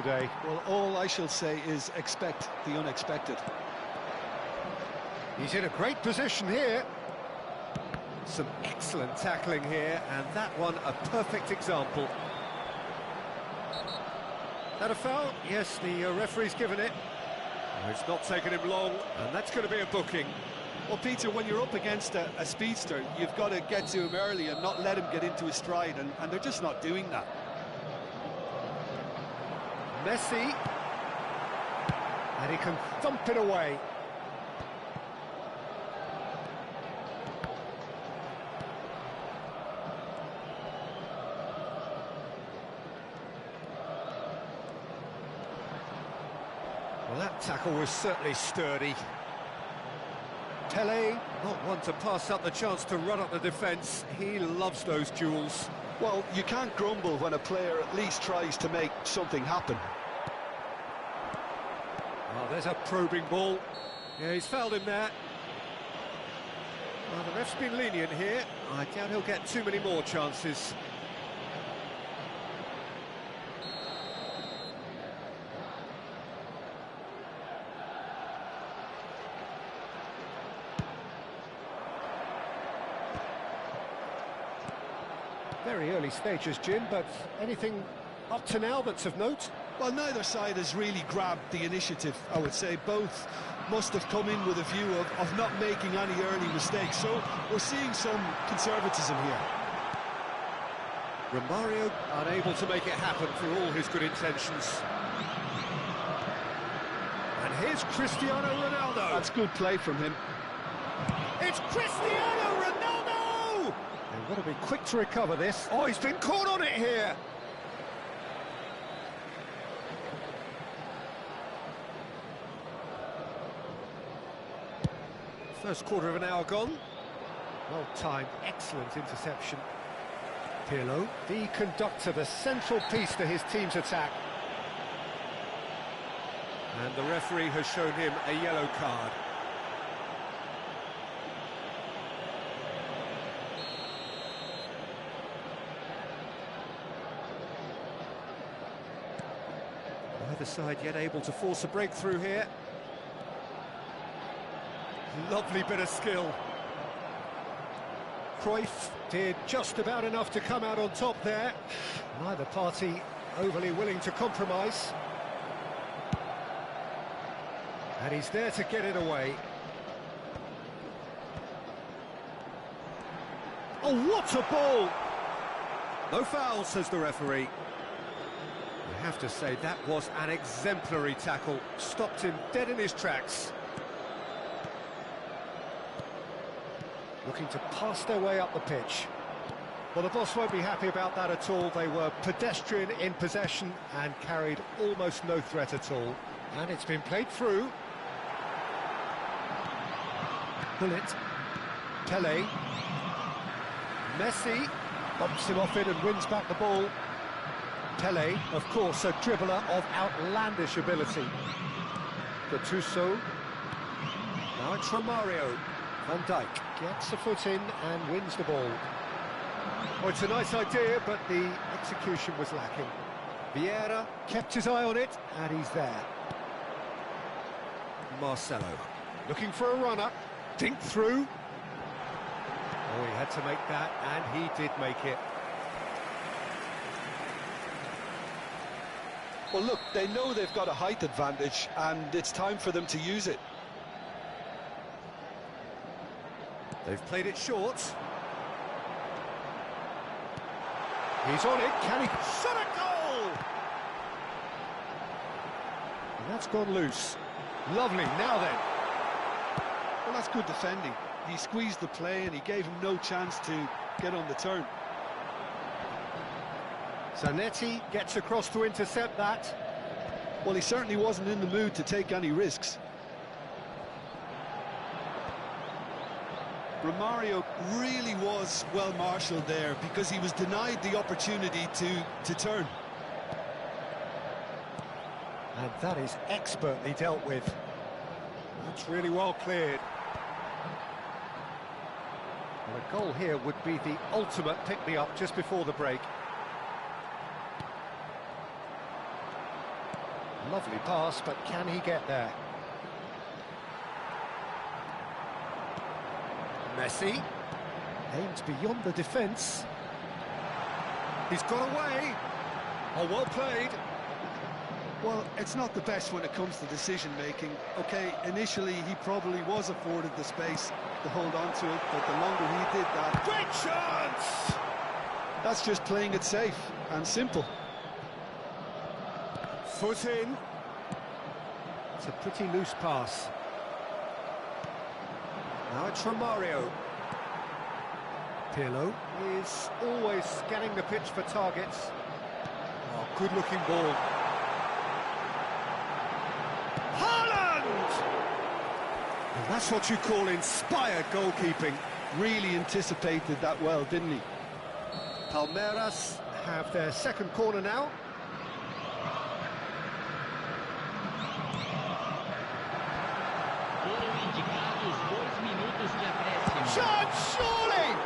today. Well, all I shall say is expect the unexpected. He's in a great position here. Some excellent tackling here, and that one a perfect example. That a foul? Yes, the referee's given it. It's not taken him long, and that's going to be a booking. Well, Peter, when you're up against a speedster, you've got to get to him early and not let him get into his stride, and they're just not doing that. Messi. And he can thump it away. Well, that tackle was certainly sturdy. Tele, not one to pass up the chance to run up the defence. He loves those duels. Well, you can't grumble when a player at least tries to make something happen. Oh, there's a probing ball. Yeah, he's fouled him there. Well, the ref's been lenient here. I doubt he'll get too many more chances. Very early stages, Jim, but anything up to now that's of note? Well, neither side has really grabbed the initiative, I would say. Both must have come in with a view of not making any early mistakes, so we're seeing some conservatism here. Romario unable to make it happen for all his good intentions. And here's Cristiano Ronaldo. That's good play from him. It's Cristiano Ronaldo! They've got to be quick to recover this. Oh, he's been caught on it here. First quarter of an hour gone. Well timed, excellent interception. Pirlo, the conductor, the central piece to his team's attack. And the referee has shown him a yellow card. Neither side yet able to force a breakthrough here. Lovely bit of skill. Cruyff did just about enough to come out on top there. Neither party overly willing to compromise. And he's there to get it away. Oh, what a ball! No foul, says the referee. I have to say, that was an exemplary tackle. Stopped him dead in his tracks. Looking to pass their way up the pitch. Well, the boss won't be happy about that at all. They were pedestrian in possession and carried almost no threat at all. And it's been played through. Bullet. Tele. Messi bumps him off it and wins back the ball. Tele, of course, a dribbler of outlandish ability. Gattuso. Now it's Romario. Van Dijk gets a foot in and wins the ball. Oh, it's a nice idea, but the execution was lacking. Vieira kept his eye on it, and he's there. Marcelo looking for a runner. Dink through. Oh, he had to make that, and he did make it. Well, look, they know they've got a height advantage, and it's time for them to use it. They've played it short. He's on it. Can he shot a goal? And that's gone loose. Lovely. Now then. Well, that's good defending. He squeezed the play and he gave him no chance to get on the turn. Zanetti gets across to intercept that. Well, he certainly wasn't in the mood to take any risks. Romario really was well marshalled there because he was denied the opportunity to turn. And that is expertly dealt with. That's really well cleared. Well, a goal here would be the ultimate pick-me-up just before the break. Lovely pass, but can he get there? Messi aims beyond the defence. He's got away. Oh, well played. Well, it's not the best when it comes to decision-making. OK, initially he probably was afforded the space to hold on to it, but the longer he did that... Great chance! That's just playing it safe and simple. Foot in. It's a pretty loose pass. Now it's Romario. Pirlo is always scanning the pitch for targets. Oh, good-looking ball. Haaland! And that's what you call inspired goalkeeping. Really anticipated that well, didn't he? Palmeiras have their second corner now. Shot, surely!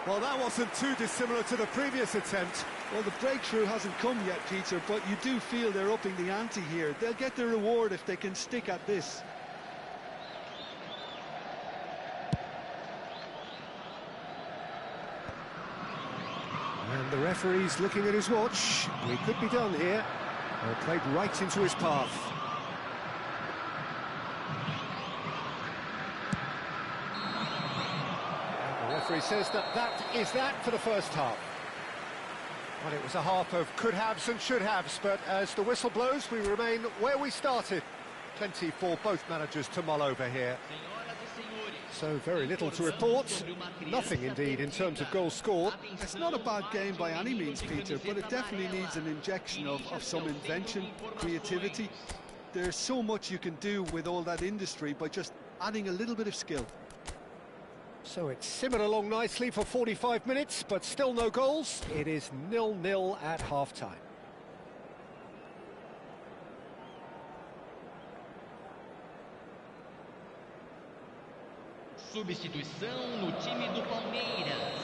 Well, that wasn't too dissimilar to the previous attempt. Well, the breakthrough hasn't come yet, Peter, but you do feel they're upping the ante here. They'll get their reward if they can stick at this. And the referee's looking at his watch. We could be done here. Well, played right into his path. The referee says that is that for the first half. Well, it was a half of could-haves and should-haves, but as the whistle blows, we remain where we started. Plenty for both managers to mull over here. So very little to report. Nothing, indeed, in terms of goals scored. It's not a bad game by any means, Peter, but it definitely needs an injection of some invention, creativity. There's so much you can do with all that industry by just adding a little bit of skill. So it's simmered along nicely for 45 minutes, but still no goals. It is 0-0 at half-time. Substituição no time do Palmeiras.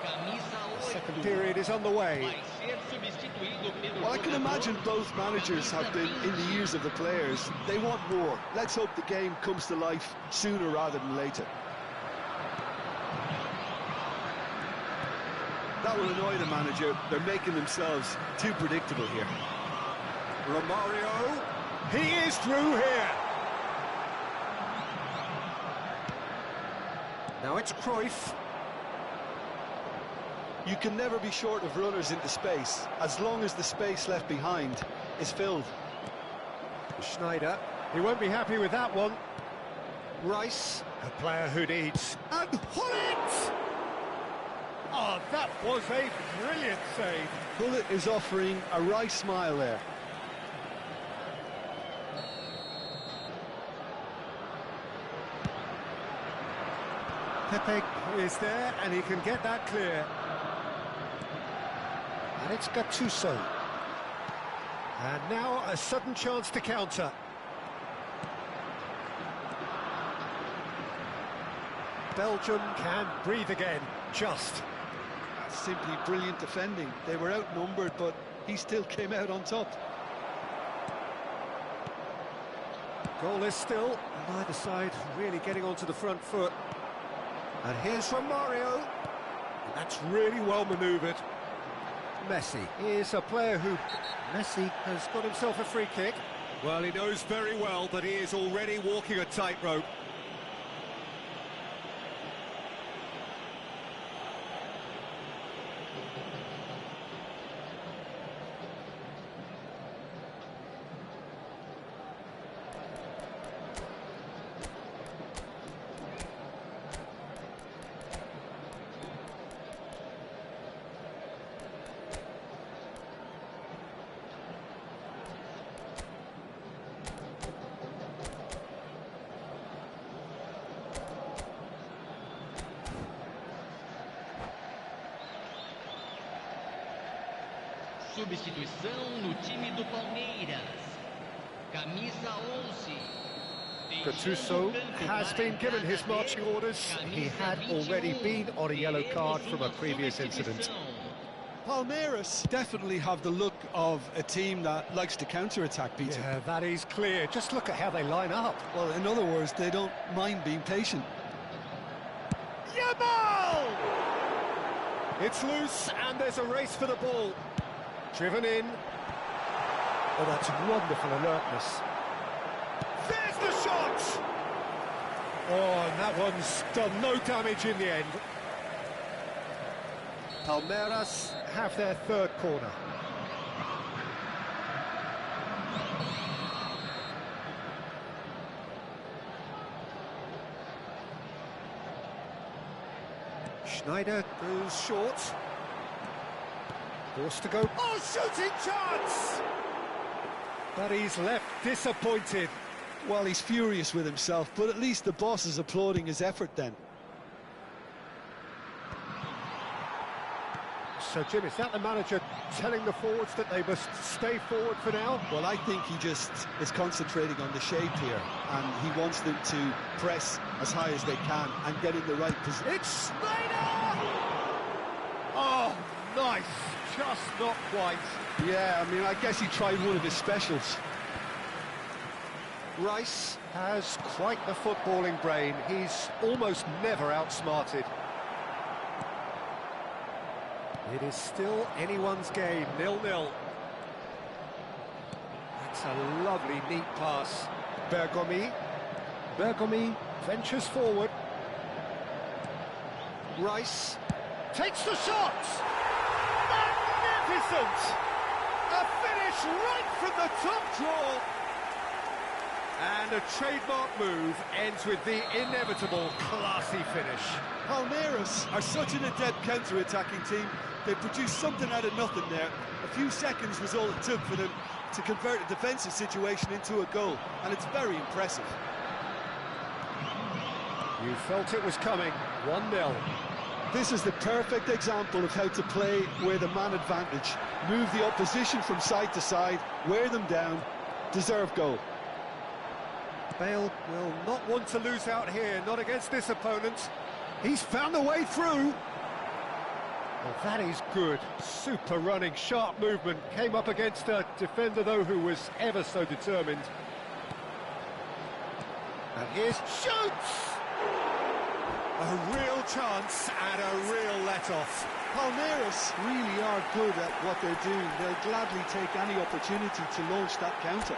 Camisa 8. Second period is on the way. Vai ser substituído pelo Well, I can imagine both managers have been in the ears of the players. They want more. Let's hope the game comes to life sooner rather than later. That will annoy the manager. They're making themselves too predictable here. Romario, he is through here. Now it's Cruyff. You can never be short of runners into space, as long as the space left behind is filled. Schneider, he won't be happy with that one. Rice, a player who needs... And Hullet! Oh, that was a brilliant save. Hullet is offering a wry smile there. Pepe is there, and he can get that clear. And it's Gattuso. And now a sudden chance to counter. Belgium can breathe again, just. That's simply brilliant defending. They were outnumbered, but he still came out on top. Goalless still, neither side really getting onto the front foot. And here's Romario. And that's really well manoeuvred. Messi is a player who... Messi has got himself a free kick. Well, he knows very well that he is already walking a tightrope. Substituição no time do Palmeiras. Camisa 11. Gattuso has been given his marching orders. He had already been on a yellow card from a previous incident. Palmeiras definitely have the look of a team that likes to counter-attack, Peter. Yeah, that is clear. Just look at how they line up. Well, in other words, they don't mind being patient. Yamal! It's loose and there's a race for the ball. Driven in. Oh, that's wonderful alertness. There's the shot! Oh, and that one's done no damage in the end. Palmeiras have their third corner. Schneider goes short. Forced to go. Oh, shooting chance! But he's left disappointed. Well, he's furious with himself, but at least the boss is applauding his effort then. So, Jim, is that the manager telling the forwards that they must stay forward for now? Well, I think he just is concentrating on the shape here, and he wants them to press as high as they can and get in the right position. It's Schneider! Oh, nice. Just not quite. Yeah, I mean, I guess he tried one of his specials. Rice has quite the footballing brain. He's almost never outsmarted. It is still anyone's game, 0-0. That's a lovely, neat pass. Bergomi ventures forward. Rice takes the shot! Magnificent! A finish right from the top draw! And a trademark move ends with the inevitable classy finish. Palmeiras are such an adept counter-attacking team. They produced something out of nothing there. A few seconds was all it took for them to convert a defensive situation into a goal, and it's very impressive. You felt it was coming, 1-0. This is the perfect example of how to play with a man advantage. Move the opposition from side to side, wear them down, deserve goal. Bale will not want to lose out here, not against this opponent. He's found a way through. Well, that is good. Super running, sharp movement. Came up against a defender, though, who was ever so determined. And here's shoots! A real chance and a real let-off. Palmeiras really are good at what they're doing. They'll gladly take any opportunity to launch that counter.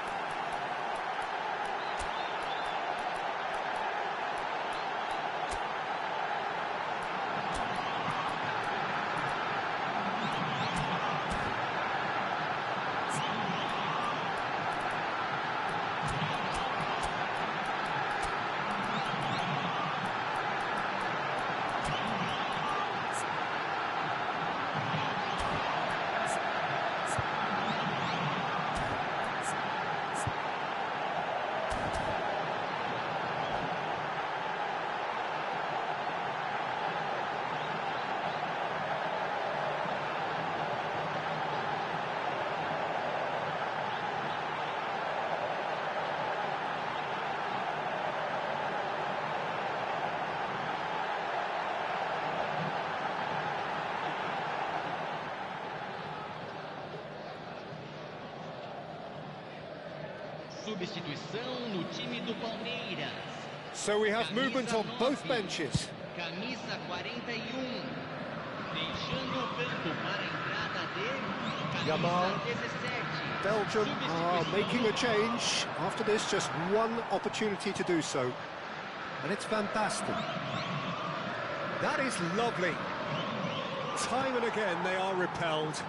Substituição no time do Palmeiras. So we have movement on both benches. Camisa 41. Deixando o campo para a entrada de Yamal. camisa 17. Belgium are making a change. After this, just one opportunity to do so. And it's Van Basten. That is lovely. Time and again, they are repelled.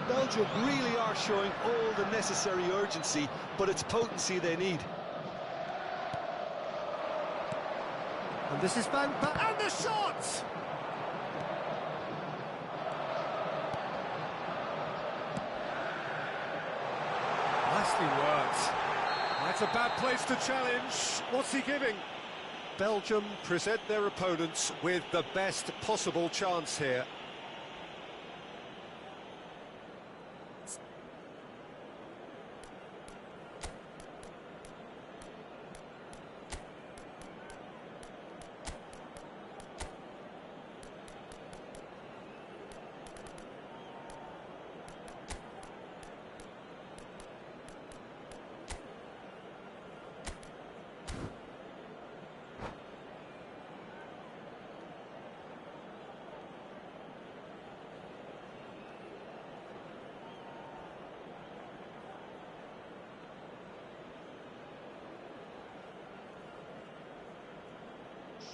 Belgium really are showing all the necessary urgency, but it's potency they need. And this is Van Basten. And the shot! Nicely worked. That's a bad place to challenge. What's he giving? Belgium present their opponents with the best possible chance here.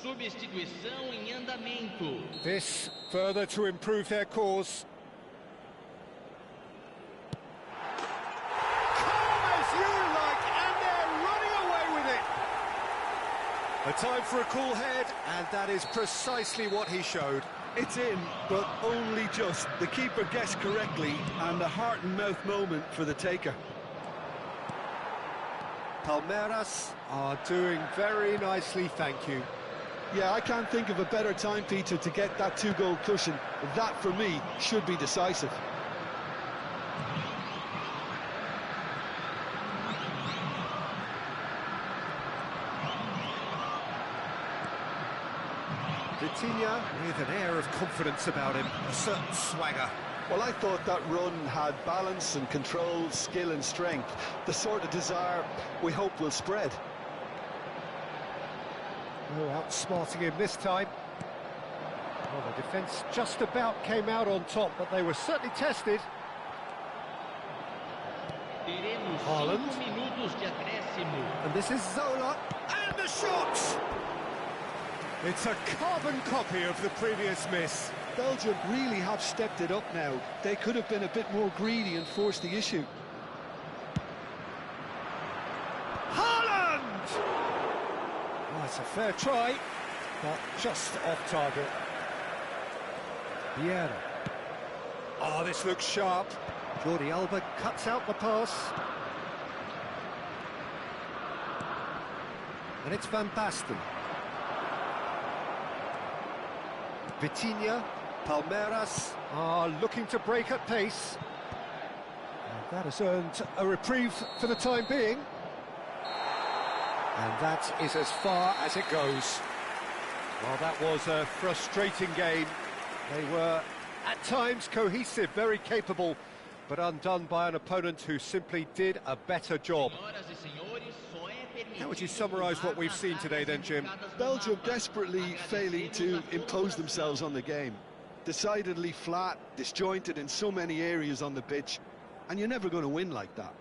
substituição em andamento. This further to improve their cause. Calm as you like, and they're running away with it. A time for a cool head, and that is precisely what he showed. It's in, but only just. The keeper guessed correctly, and a heart-and-mouth moment for the taker. Palmeiras are doing very nicely, thank you. Yeah, I can't think of a better time, Peter, to get that two-goal cushion. That, for me, should be decisive. Vitinha with an air of confidence about him, a certain swagger. Well, I thought that run had balance and control, skill and strength. The sort of desire we hope will spread. No outsmarting him this time. Well, the defence just about came out on top, but they were certainly tested. Teremos Haaland. 5 minutos de acréscimo. And this is Zola, and the shot! It's a carbon copy of the previous miss. Belgium really have stepped it up now. They could have been a bit more greedy and forced the issue. Haaland! Well, it's a fair try, but just off target. Primeira. Oh, this looks sharp. Jordi Alba cuts out the pass. And it's Van Basten. Vitinha, Palmeiras are looking to break at pace. And that has earned a reprieve for the time being. And that is as far as it goes. Well, that was a frustrating game. They were, at times, cohesive, very capable, but undone by an opponent who simply did a better job. How would you summarise what we've seen today then, Jim? Belgium desperately failing to impose themselves on the game. Decidedly flat, disjointed in so many areas on the pitch, and you're never going to win like that.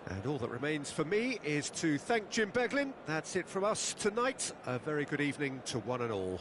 And all that remains for me is to thank Jim Beglin. That's it from us tonight. A very good evening to one and all.